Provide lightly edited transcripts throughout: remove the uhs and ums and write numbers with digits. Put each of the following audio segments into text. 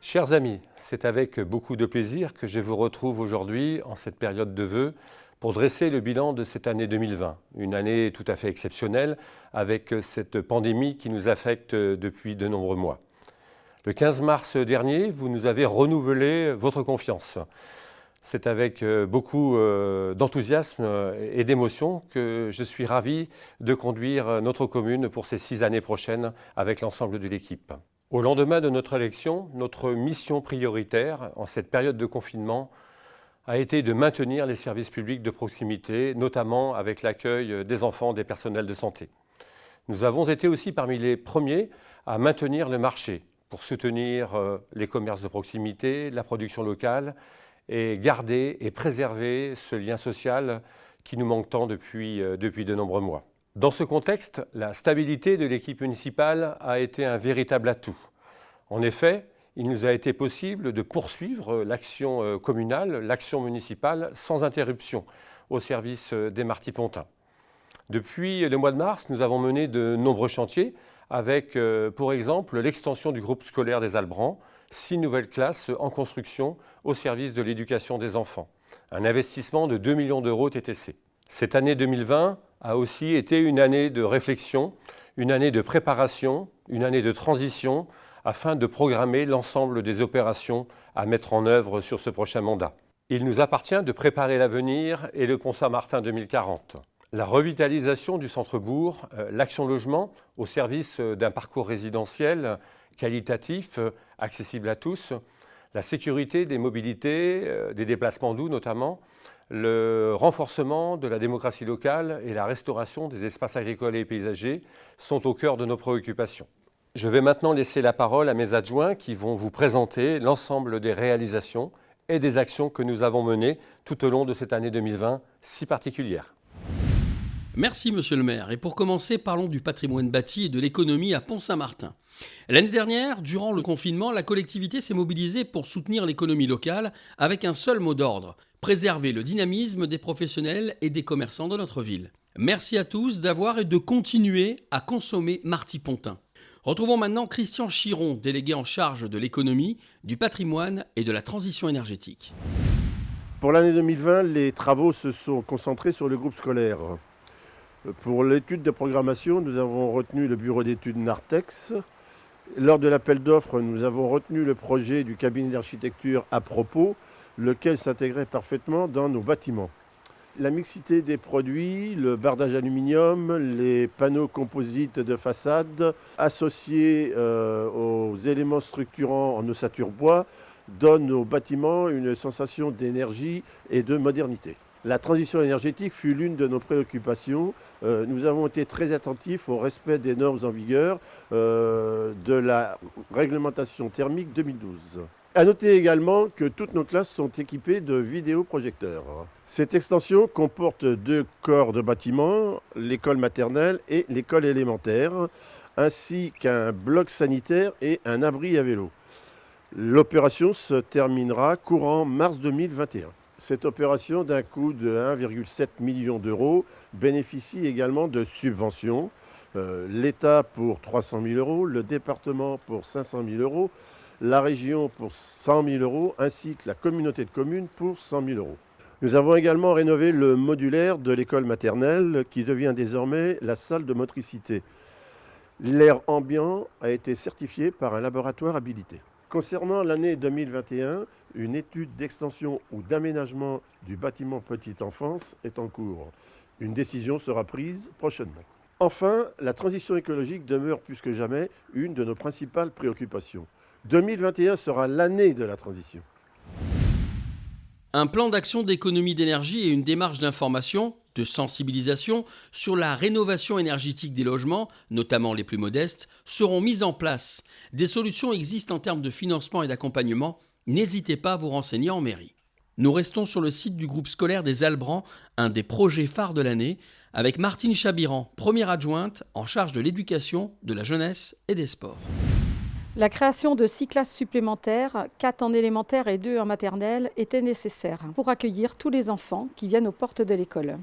Chers amis, c'est avec beaucoup de plaisir que je vous retrouve aujourd'hui en cette période de vœux pour dresser le bilan de cette année 2020, une année tout à fait exceptionnelle avec cette pandémie qui nous affecte depuis de nombreux mois. Le 15 mars dernier, vous nous avez renouvelé votre confiance. C'est avec beaucoup d'enthousiasme et d'émotion que je suis ravi de conduire notre commune pour ces 6 années prochaines avec l'ensemble de l'équipe. Au lendemain de notre élection, notre mission prioritaire en cette période de confinement a été de maintenir les services publics de proximité, notamment avec l'accueil des enfants des personnels de santé. Nous avons été aussi parmi les premiers à maintenir le marché pour soutenir les commerces de proximité, la production locale et garder et préserver ce lien social qui nous manque tant depuis de nombreux mois. Dans ce contexte, la stabilité de l'équipe municipale a été un véritable atout. En effet, il nous a été possible de poursuivre l'action communale, l'action municipale, sans interruption au service des Marty-Pontins. Depuis le mois de mars, nous avons mené de nombreux chantiers avec, pour exemple, l'extension du groupe scolaire des Albrans, 6 nouvelles classes en construction au service de l'éducation des enfants. Un investissement de 2 millions d'euros TTC. Cette année 2020 a aussi été une année de réflexion, une année de préparation, une année de transition, afin de programmer l'ensemble des opérations à mettre en œuvre sur ce prochain mandat. Il nous appartient de préparer l'avenir et le Pont Saint-Martin 2040. La revitalisation du centre-bourg, l'action logement au service d'un parcours résidentiel qualitatif, accessible à tous, la sécurité des mobilités, des déplacements doux notamment, le renforcement de la démocratie locale et la restauration des espaces agricoles et paysagers sont au cœur de nos préoccupations. Je vais maintenant laisser la parole à mes adjoints qui vont vous présenter l'ensemble des réalisations et des actions que nous avons menées tout au long de cette année 2020 si particulière. Merci Monsieur le maire. Et pour commencer, parlons du patrimoine bâti et de l'économie à Pont-Saint-Martin. L'année dernière, durant le confinement, la collectivité s'est mobilisée pour soutenir l'économie locale avec un seul mot d'ordre: préserver le dynamisme des professionnels et des commerçants de notre ville. Merci à tous d'avoir et de continuer à consommer Marty-Pontins. Retrouvons maintenant Christian Chiron, délégué en charge de l'économie, du patrimoine et de la transition énergétique. Pour l'année 2020, les travaux se sont concentrés sur le groupe scolaire. Pour l'étude de programmation, nous avons retenu le bureau d'études Nartex. Lors de l'appel d'offres, nous avons retenu le projet du cabinet d'architecture à propos, lequel s'intégrait parfaitement dans nos bâtiments. La mixité des produits, le bardage aluminium, les panneaux composites de façade associés aux éléments structurants en ossature bois donnent aux bâtiments une sensation d'énergie et de modernité. La transition énergétique fut l'une de nos préoccupations. Nous avons été très attentifs au respect des normes en vigueur de la réglementation thermique 2012. À noter également que toutes nos classes sont équipées de vidéoprojecteurs. Cette extension comporte 2 corps de bâtiments, l'école maternelle et l'école élémentaire, ainsi qu'un bloc sanitaire et un abri à vélo. L'opération se terminera courant mars 2021. Cette opération, d'un coût de 1,7 million d'euros, bénéficie également de subventions. L'État pour 300 000 euros, le département pour 500 000 euros, la région pour 100 000 euros, ainsi que la communauté de communes pour 100 000 euros. Nous avons également rénové le modulaire de l'école maternelle, qui devient désormais la salle de motricité. L'air ambiant a été certifié par un laboratoire habilité. Concernant l'année 2021, une étude d'extension ou d'aménagement du bâtiment petite enfance est en cours. Une décision sera prise prochainement. Enfin, la transition écologique demeure plus que jamais une de nos principales préoccupations. 2021 sera l'année de la transition. Un plan d'action d'économie d'énergie et une démarche d'information, de sensibilisation sur la rénovation énergétique des logements, notamment les plus modestes, seront mises en place. Des solutions existent en termes de financement et d'accompagnement. N'hésitez pas à vous renseigner en mairie. Nous restons sur le site du groupe scolaire des Albrans, un des projets phares de l'année, avec Martine Chabiran, première adjointe en charge de l'éducation, de la jeunesse et des sports. La création de 6 classes supplémentaires, 4 en élémentaire et 2 en maternelle, était nécessaire pour accueillir tous les enfants qui viennent aux portes de l'école.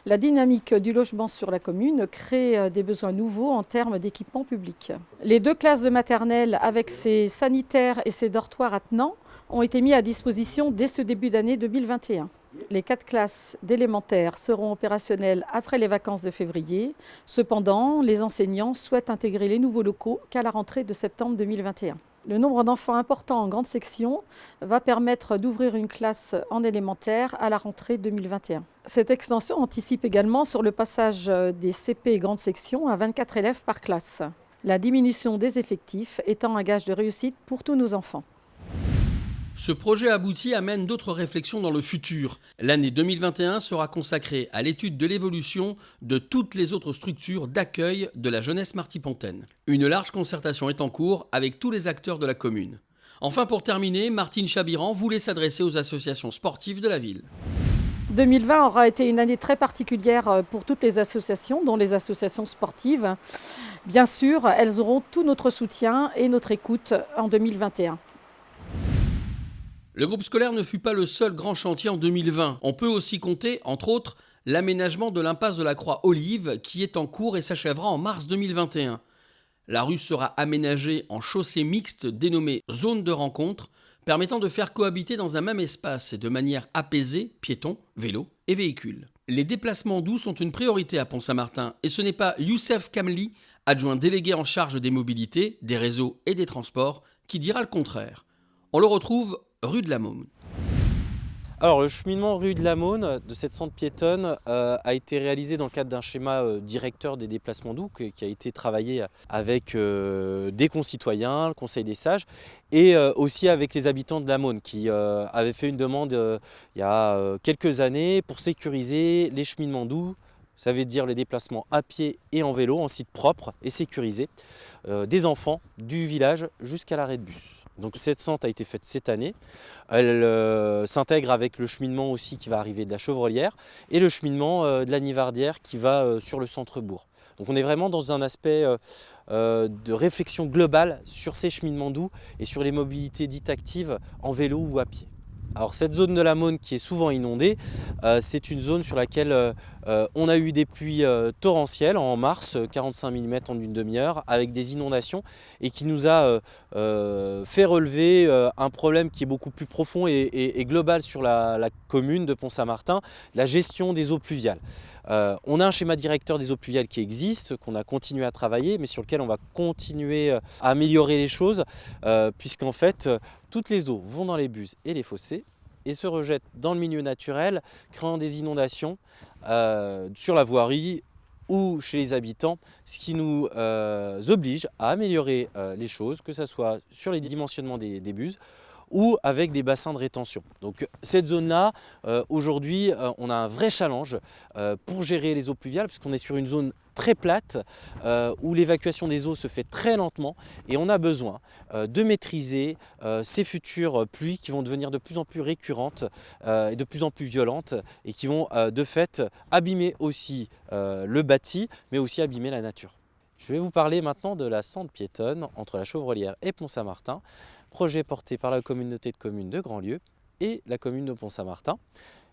La dynamique du logement sur la commune crée des besoins nouveaux en termes d'équipements publics. Les 2 classes de maternelle avec ses sanitaires et ses dortoirs attenants ont été mis à disposition dès ce début d'année 2021. Les 4 classes d'élémentaire seront opérationnelles après les vacances de février. Cependant, les enseignants souhaitent intégrer les nouveaux locaux qu'à la rentrée de septembre 2021. Le nombre d'enfants important en grande section va permettre d'ouvrir une classe en élémentaire à la rentrée 2021. Cette extension anticipe également sur le passage des CP et grande section à 24 élèves par classe. La diminution des effectifs étant un gage de réussite pour tous nos enfants. Ce projet abouti amène d'autres réflexions dans le futur. L'année 2021 sera consacrée à l'étude de l'évolution de toutes les autres structures d'accueil de la jeunesse martipontaine. Une large concertation est en cours avec tous les acteurs de la commune. Enfin, pour terminer, Martine Chabiran voulait s'adresser aux associations sportives de la ville. 2020 aura été une année très particulière pour toutes les associations, dont les associations sportives. Bien sûr, elles auront tout notre soutien et notre écoute en 2021. Le groupe scolaire ne fut pas le seul grand chantier en 2020. On peut aussi compter, entre autres, l'aménagement de l'impasse de la Croix-Olive qui est en cours et s'achèvera en mars 2021. La rue sera aménagée en chaussée mixte dénommée zone de rencontre, permettant de faire cohabiter dans un même espace et de manière apaisée piétons, vélos et véhicules. Les déplacements doux sont une priorité à Pont-Saint-Martin et ce n'est pas Youssef Kamli, adjoint délégué en charge des mobilités, des réseaux et des transports, qui dira le contraire. On le retrouve rue de la Môme. Alors le cheminement rue de la Môme de cette centre piétonne a été réalisé dans le cadre d'un schéma directeur des déplacements doux qui a été travaillé avec des concitoyens, le Conseil des sages et aussi avec les habitants de la Môme qui avaient fait une demande il y a quelques années pour sécuriser les cheminements doux. Ça veut dire les déplacements à pied et en vélo en site propre et sécurisé des enfants du village jusqu'à l'arrêt de bus. Donc cette centre a été faite cette année. Elle s'intègre avec le cheminement aussi qui va arriver de la Chevrolière et le cheminement de la Nivardière qui va sur le centre-bourg. Donc on est vraiment dans un aspect de réflexion globale sur ces cheminements doux et sur les mobilités dites actives en vélo ou à pied. Alors cette zone de la Môme qui est souvent inondée, c'est une zone sur laquelle on a eu des pluies torrentielles en mars, 45 mm en une demi-heure, avec des inondations et qui nous a fait relever un problème qui est beaucoup plus profond et global sur la commune de Pont-Saint-Martin, la gestion des eaux pluviales. On a un schéma directeur des eaux pluviales qui existe, qu'on a continué à travailler, mais sur lequel on va continuer à améliorer les choses, puisqu'en fait, toutes les eaux vont dans les buses et les fossés et se rejettent dans le milieu naturel, créant des inondations sur la voirie ou chez les habitants, ce qui nous oblige à améliorer les choses, que ce soit sur les dimensionnements des buses ou avec des bassins de rétention. Donc cette zone-là, aujourd'hui, on a un vrai challenge pour gérer les eaux pluviales, puisqu'on est sur une zone très plate, où l'évacuation des eaux se fait très lentement, et on a besoin de maîtriser ces futures pluies qui vont devenir de plus en plus récurrentes et de plus en plus violentes, et qui vont de fait abîmer aussi le bâti, mais aussi abîmer la nature. Je vais vous parler maintenant de la centre piétonne entre la Chevrolière et Pont-Saint-Martin, projet porté par la communauté de communes de Grandlieu et la commune de Pont-Saint-Martin,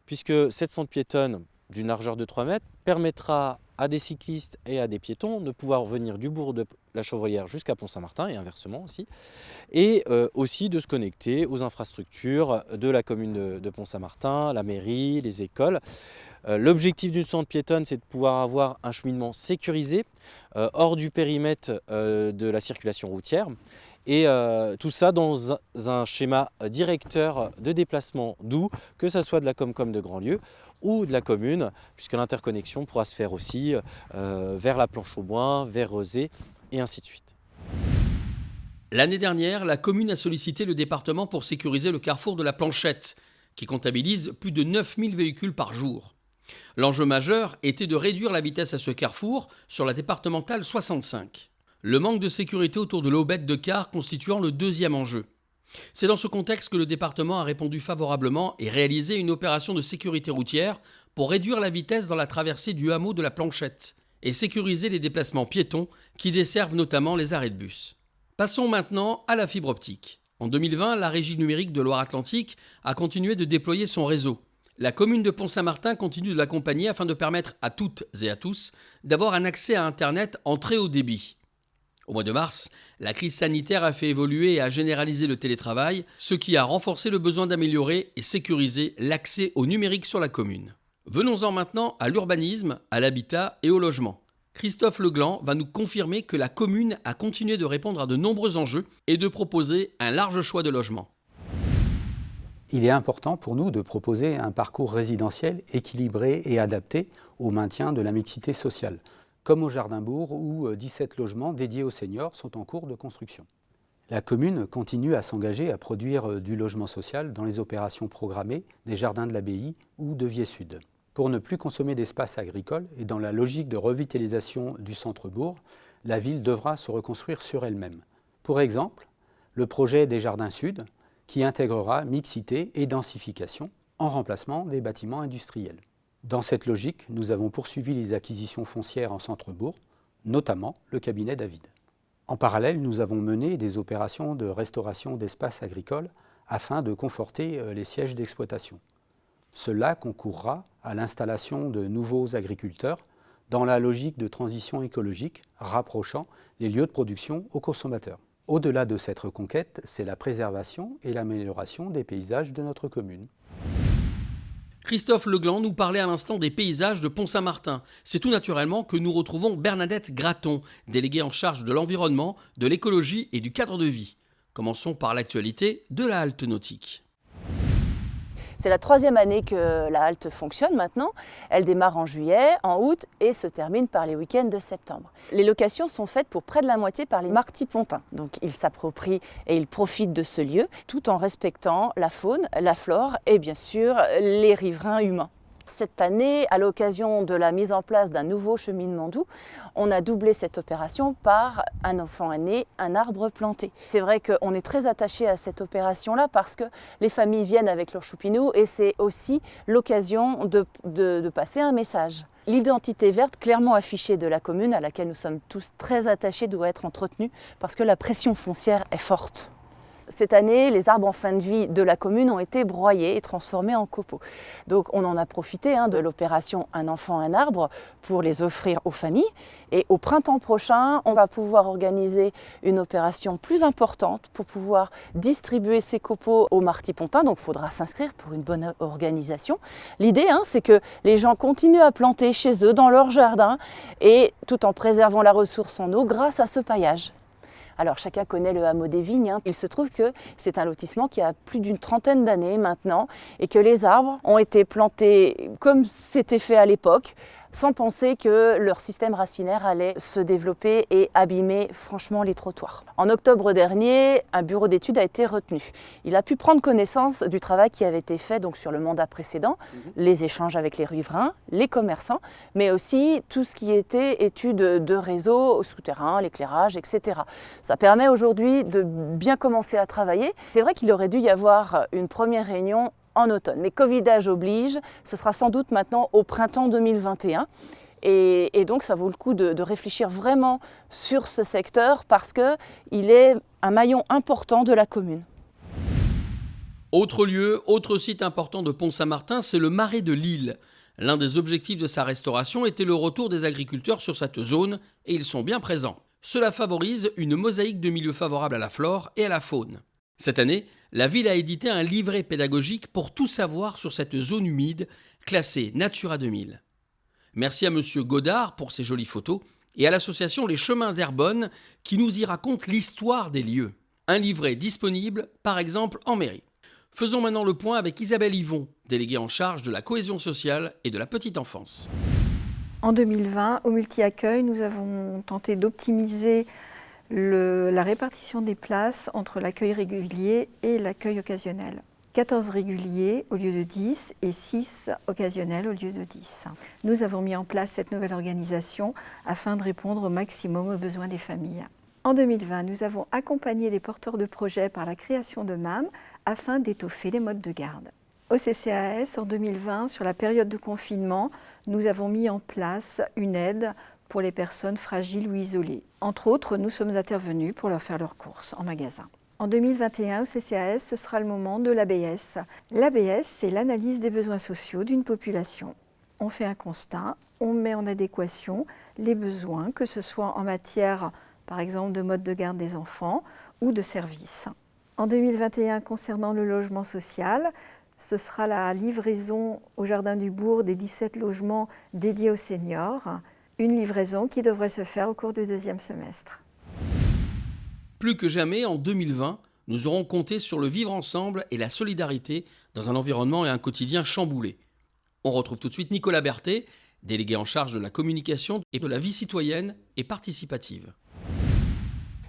puisque cette centre piétonne d'une largeur de 3 mètres permettra à des cyclistes et à des piétons de pouvoir venir du bourg de la Chevrolière jusqu'à Pont-Saint-Martin et inversement aussi, et aussi de se connecter aux infrastructures de la commune de Pont-Saint-Martin, la mairie, les écoles. L'objectif d'une centre piétonne, c'est de pouvoir avoir un cheminement sécurisé hors du périmètre de la circulation routière. Et tout ça dans un schéma directeur de déplacement doux, que ce soit de la Comcom de Grandlieu ou de la commune, puisque l'interconnexion pourra se faire aussi vers la Planche-aux-Boins, vers Rezé, et ainsi de suite. L'année dernière, la commune a sollicité le département pour sécuriser le carrefour de la Planchette, qui comptabilise plus de 9000 véhicules par jour. L'enjeu majeur était de réduire la vitesse à ce carrefour sur la départementale 65. Le manque de sécurité autour de l'aubette de car constituant le deuxième enjeu. C'est dans ce contexte que le département a répondu favorablement et réalisé une opération de sécurité routière pour réduire la vitesse dans la traversée du hameau de la Planchette et sécuriser les déplacements piétons qui desservent notamment les arrêts de bus. Passons maintenant à la fibre optique. En 2020, la Régie numérique de Loire-Atlantique a continué de déployer son réseau. La commune de Pont-Saint-Martin continue de l'accompagner afin de permettre à toutes et à tous d'avoir un accès à Internet en très haut débit. Au mois de mars, la crise sanitaire a fait évoluer et a généralisé le télétravail, ce qui a renforcé le besoin d'améliorer et sécuriser l'accès au numérique sur la commune. Venons-en maintenant à l'urbanisme, à l'habitat et au logement. Christophe Legland va nous confirmer que la commune a continué de répondre à de nombreux enjeux et de proposer un large choix de logements. Il est important pour nous de proposer un parcours résidentiel équilibré et adapté au maintien de la mixité sociale, comme au Jardin-Bourg où 17 logements dédiés aux seniors sont en cours de construction. La commune continue à s'engager à produire du logement social dans les opérations programmées des Jardins de l'Abbaye ou de Vier-Sud. Pour ne plus consommer d'espace agricole et dans la logique de revitalisation du centre-bourg, la ville devra se reconstruire sur elle-même. Pour exemple, le projet des Jardins Sud, qui intégrera mixité et densification en remplacement des bâtiments industriels. Dans cette logique, nous avons poursuivi les acquisitions foncières en centre-bourg, notamment le cabinet David. En parallèle, nous avons mené des opérations de restauration d'espaces agricoles afin de conforter les sièges d'exploitation. Cela concourra à l'installation de nouveaux agriculteurs dans la logique de transition écologique, rapprochant les lieux de production aux consommateurs. Au-delà de cette reconquête, c'est la préservation et l'amélioration des paysages de notre commune. Christophe Legland nous parlait à l'instant des paysages de Pont-Saint-Martin. C'est tout naturellement que nous retrouvons Bernadette Graton, déléguée en charge de l'environnement, de l'écologie et du cadre de vie. Commençons par l'actualité de la halte nautique. C'est la 3e année que la halte fonctionne maintenant. Elle démarre en juillet, en août et se termine par les week-ends de septembre. Les locations sont faites pour près de la moitié par les martipontins. Donc ils s'approprient et ils profitent de ce lieu tout en respectant la faune, la flore et bien sûr les riverains humains. Cette année, à l'occasion de la mise en place d'un nouveau cheminement doux, on a doublé cette opération par un enfant né, un arbre planté. C'est vrai qu'on est très attaché à cette opération-là parce que les familles viennent avec leurs choupinous et c'est aussi l'occasion de passer un message. L'identité verte clairement affichée de la commune à laquelle nous sommes tous très attachés doit être entretenue parce que la pression foncière est forte. Cette année, les arbres en fin de vie de la commune ont été broyés et transformés en copeaux. Donc on en a profité de l'opération Un enfant, un arbre pour les offrir aux familles. Et au printemps prochain, on va pouvoir organiser une opération plus importante pour pouvoir distribuer ces copeaux aux martipontins. Donc il faudra s'inscrire pour une bonne organisation. L'idée, c'est que les gens continuent à planter chez eux, dans leur jardin, et tout en préservant la ressource en eau grâce à ce paillage. Alors chacun connaît le hameau des Vignes. Il se trouve que c'est un lotissement qui a plus d'une trentaine d'années maintenant et que les arbres ont été plantés comme c'était fait à l'époque, sans penser que leur système racinaire allait se développer et abîmer franchement les trottoirs. En octobre dernier, un bureau d'études a été retenu. Il a pu prendre connaissance du travail qui avait été fait donc, sur le mandat précédent, les échanges avec les riverains, les commerçants, mais aussi tout ce qui était études de réseau souterrain, l'éclairage, etc. Ça permet aujourd'hui de bien commencer à travailler. C'est vrai qu'il aurait dû y avoir une première réunion en automne. Mais Covidage oblige, ce sera sans doute maintenant au printemps 2021. Et donc ça vaut le coup de réfléchir vraiment sur ce secteur parce qu'il est un maillon important de la commune. Autre lieu, autre site important de Pont-Saint-Martin, c'est le Marais de Lille. L'un des objectifs de sa restauration était le retour des agriculteurs sur cette zone et ils sont bien présents. Cela favorise une mosaïque de milieux favorables à la flore et à la faune. Cette année, la ville a édité un livret pédagogique pour tout savoir sur cette zone humide classée Natura 2000. Merci à M. Godard pour ses jolies photos et à l'association Les Chemins d'Herbonne qui nous y raconte l'histoire des lieux. Un livret disponible, par exemple, en mairie. Faisons maintenant le point avec Isabelle Yvon, déléguée en charge de la cohésion sociale et de la petite enfance. En 2020, au multi-accueil, nous avons tenté d'optimiser la répartition des places entre l'accueil régulier et l'accueil occasionnel. 14 réguliers au lieu de 10 et 6 occasionnels au lieu de 10. Nous avons mis en place cette nouvelle organisation afin de répondre au maximum aux besoins des familles. En 2020, nous avons accompagné les porteurs de projets par la création de MAM afin d'étoffer les modes de garde. Au CCAS, en 2020, sur la période de confinement, nous avons mis en place une aide pour les personnes fragiles ou isolées. Entre autres, nous sommes intervenus pour leur faire leurs courses en magasin. En 2021, au CCAS, ce sera le moment de l'ABS. L'ABS, c'est l'analyse des besoins sociaux d'une population. On fait un constat, on met en adéquation les besoins, que ce soit en matière, par exemple, de mode de garde des enfants ou de services. En 2021, concernant le logement social, ce sera la livraison au Jardin du Bourg des 17 logements dédiés aux seniors, une livraison qui devrait se faire au cours du deuxième semestre. Plus que jamais, en 2020, nous aurons compté sur le vivre ensemble et la solidarité dans un environnement et un quotidien chamboulés. On retrouve tout de suite Nicolas Berthet, délégué en charge de la communication et de la vie citoyenne et participative.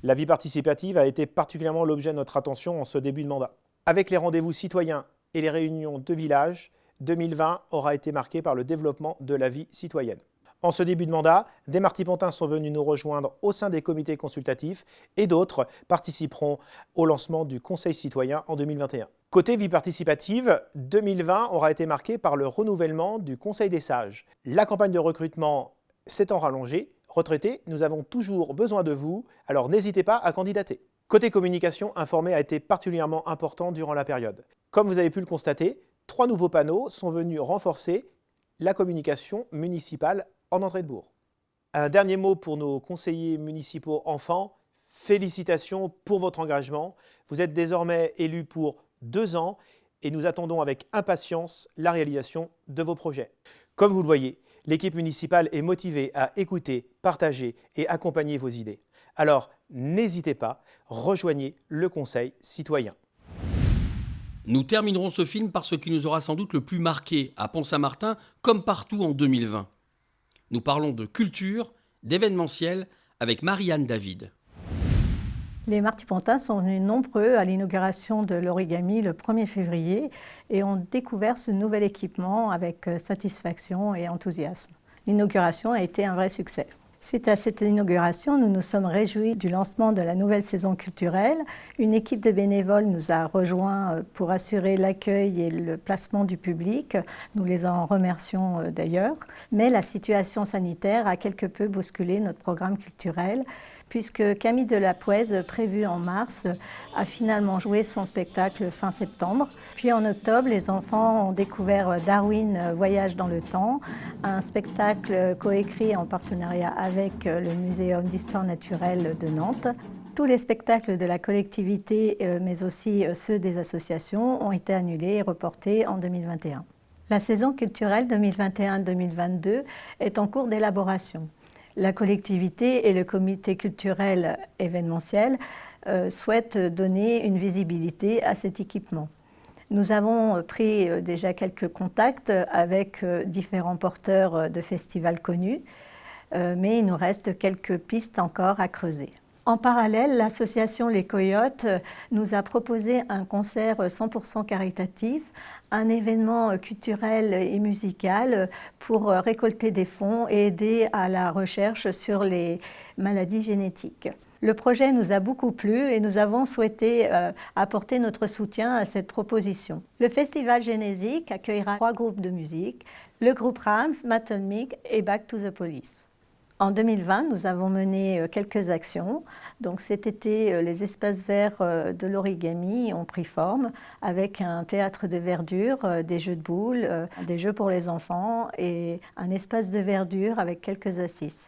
La vie participative a été particulièrement l'objet de notre attention en ce début de mandat. Avec les rendez-vous citoyens et les réunions de village, 2020 aura été marqué par le développement de la vie citoyenne. En ce début de mandat, des martipontins sont venus nous rejoindre au sein des comités consultatifs et d'autres participeront au lancement du Conseil citoyen en 2021. Côté vie participative, 2020 aura été marqué par le renouvellement du Conseil des sages. La campagne de recrutement s'étant rallongée, retraités, nous avons toujours besoin de vous, alors n'hésitez pas à candidater. Côté communication, informer a été particulièrement important durant la période. Comme vous avez pu le constater, 3 nouveaux panneaux sont venus renforcer la communication municipale en entrée de bourg. Un dernier mot pour nos conseillers municipaux enfants. Félicitations pour votre engagement. Vous êtes désormais élus pour 2 ans et nous attendons avec impatience la réalisation de vos projets. Comme vous le voyez, l'équipe municipale est motivée à écouter, partager et accompagner vos idées. Alors, n'hésitez pas, rejoignez le Conseil citoyen. Nous terminerons ce film par ce qui nous aura sans doute le plus marqué à Pont-Saint-Martin, comme partout en 2020. Nous parlons de culture, d'événementiel, avec Marianne David. Les martipontins sont venus nombreux à l'inauguration de l'origami le 1er février et ont découvert ce nouvel équipement avec satisfaction et enthousiasme. L'inauguration a été un vrai succès. Suite à cette inauguration, nous nous sommes réjouis du lancement de la nouvelle saison culturelle. Une équipe de bénévoles nous a rejoints pour assurer l'accueil et le placement du public. Nous les en remercions d'ailleurs. Mais la situation sanitaire a quelque peu bousculé notre programme culturel, puisque Camille Delapouez, prévue en mars, a finalement joué son spectacle fin septembre. Puis en octobre, les enfants ont découvert Darwin, Voyage dans le temps, un spectacle coécrit en partenariat avec le Muséum d'histoire naturelle de Nantes. Tous les spectacles de la collectivité, mais aussi ceux des associations, ont été annulés et reportés en 2021. La saison culturelle 2021-2022 est en cours d'élaboration. La collectivité et le comité culturel événementiel souhaitent donner une visibilité à cet équipement. Nous avons pris déjà quelques contacts avec différents porteurs de festivals connus, mais il nous reste quelques pistes encore à creuser. En parallèle, l'association Les Coyotes nous a proposé un concert 100% caritatif, un événement culturel et musical pour récolter des fonds et aider à la recherche sur les maladies génétiques. Le projet nous a beaucoup plu et nous avons souhaité apporter notre soutien à cette proposition. Le festival Génésique accueillera 3 groupes de musique, le groupe Rams, Mattelmig et Back to the Police. En 2020, nous avons mené quelques actions. Donc cet été, les espaces verts de l'origami ont pris forme avec un théâtre de verdure, des jeux de boules, des jeux pour les enfants et un espace de verdure avec quelques assises.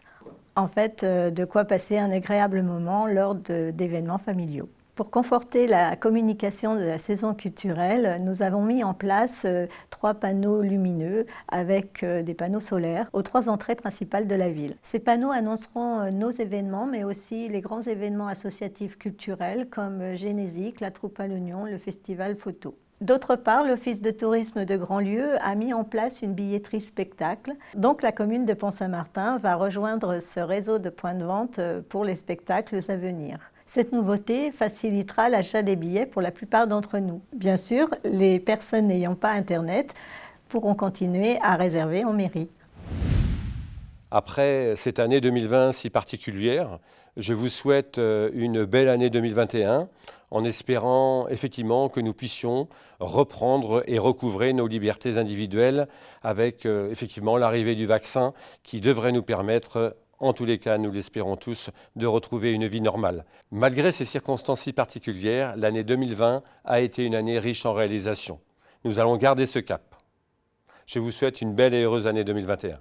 En fait, de quoi passer un agréable moment lors d'événements familiaux. Pour conforter la communication de la saison culturelle, nous avons mis en place 3 panneaux lumineux avec des panneaux solaires aux 3 entrées principales de la ville. Ces panneaux annonceront nos événements, mais aussi les grands événements associatifs culturels comme Génésique, la Troupe à l'Oignon, le festival photo. D'autre part, l'Office de tourisme de Grandlieu a mis en place une billetterie spectacle. Donc la commune de Pont-Saint-Martin va rejoindre ce réseau de points de vente pour les spectacles à venir. Cette nouveauté facilitera l'achat des billets pour la plupart d'entre nous. Bien sûr, les personnes n'ayant pas Internet pourront continuer à réserver en mairie. Après cette année 2020 si particulière, je vous souhaite une belle année 2021 en espérant effectivement que nous puissions reprendre et recouvrer nos libertés individuelles avec effectivement l'arrivée du vaccin qui devrait nous permettre en tous les cas, nous l'espérons tous, de retrouver une vie normale. Malgré ces circonstances si particulières, l'année 2020 a été une année riche en réalisations. Nous allons garder ce cap. Je vous souhaite une belle et heureuse année 2021.